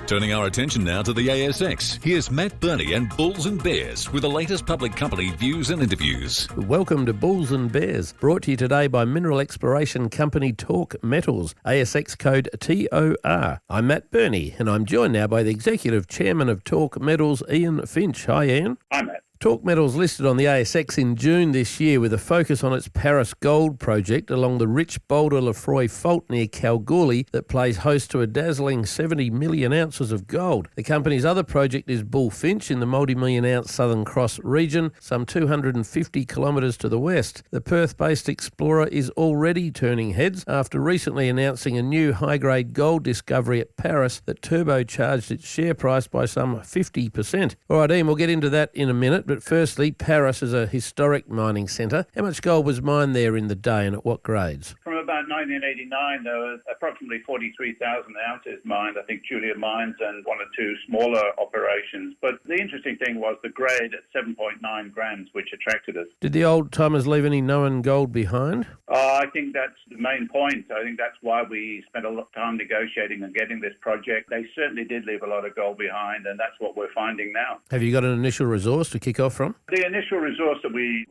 Turning our attention now to the ASX, here's Matt Birney and Bulls and Bears with the latest public company views and interviews. Welcome to Bulls and Bears, brought to you today by mineral exploration company TOR.AX, ASX code TOR. I'm Matt Birney, and I'm joined now by the Executive Chairman of TOR.AX, Ian Finch. Hi, Ian. Hi, Matt. TOR.AX listed on the ASX in June this year with a focus on its Paris Gold project along the rich Boulder-Lefroy fault near Kalgoorlie that plays host to a dazzling 70 million ounces of gold. The company's other project is Finch in the multi-million ounce Southern Cross region, some 250 kilometres to the west. The Perth-based explorer is already turning heads after recently announcing a new high-grade gold discovery at Paris that turbocharged its share price by some 50%. All right, Ian, we'll get into that in a minute. But firstly, Paris is a historic mining centre. How much gold was mined there in the day and at what grades? From about 1989, there was approximately 43,000 ounces mined. I think Julia Mines and one or two smaller operations. But the interesting thing was the grade at 7.9 grams, which attracted us. Did the old-timers leave any known gold behind? I think that's the main point. I think that's why we spent a lot of time negotiating and getting this project. They certainly did leave a lot of gold behind, and that's what we're finding now. Have you got an initial resource to kick off from? The initial resource that we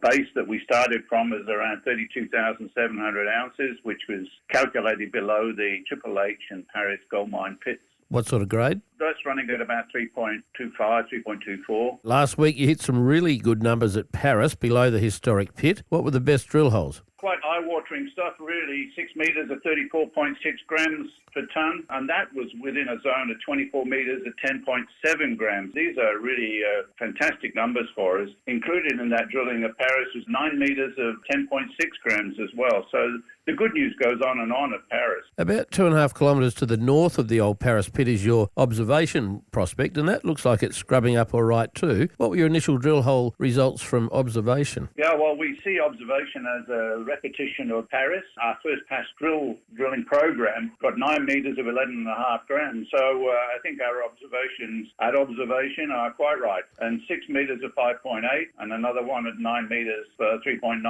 started from is around 32,700 ounces, which was calculated below the TOR.AX and Paris gold mine pits. What sort of grade? That's running at about 3.25, 3.24. Last week you hit some really good numbers at Paris below the historic pit. What were the best drill holes? Quite eye-watering stuff, really. 6 metres at 34.6 grams per tonne, and that was within a zone of 24 metres at 10.7 grams. These are really fantastic numbers for us. Included in that drilling at Paris was 9 metres of 10.6 grams as well. So the good news goes on and on at Paris. About 2.5 kilometres to the north of the old Paris pit is your observation prospect, and that looks like it's scrubbing up all right too. What were your initial drill hole results from observation? Yeah, well, we see observation as a repetition of Paris. Our first pass drilling program got 9 metres of 11.5 grams. So I think our observations at observation are quite right. And 6 metres of 5.8 and another one at 9 metres for 3.98.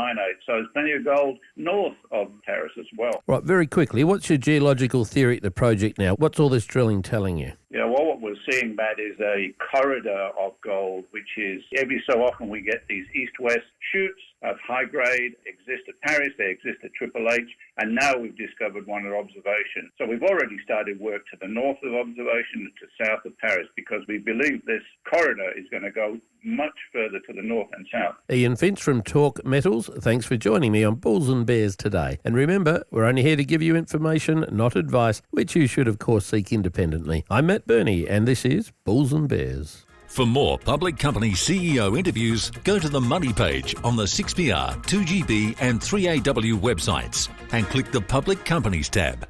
So there's plenty of gold north of Paris as well. Right, very quickly, what's your geological theory at the project now? What's all this drilling telling you? Yeah, well, what we're seeing, Matt, is a corridor of gold, which is every so often we get these east-west shoots of high grade, exist at Paris, they exist at TOR.AX, and now we've discovered one at observation. So we've already started work to the north of observation, to south of Paris, because we believe this corridor is going to go much further to the north and south. Ian Finch from TOR.AX, thanks for joining me on Bulls and Bears today. And remember, we're only here to give you information, not advice, which you should of course seek independently. I'm Matt Birney, and this is Bulls and Bears. For more public company CEO interviews, go to the Money page on the 6PR, 2GB and 3AW websites and click the Public Companies tab.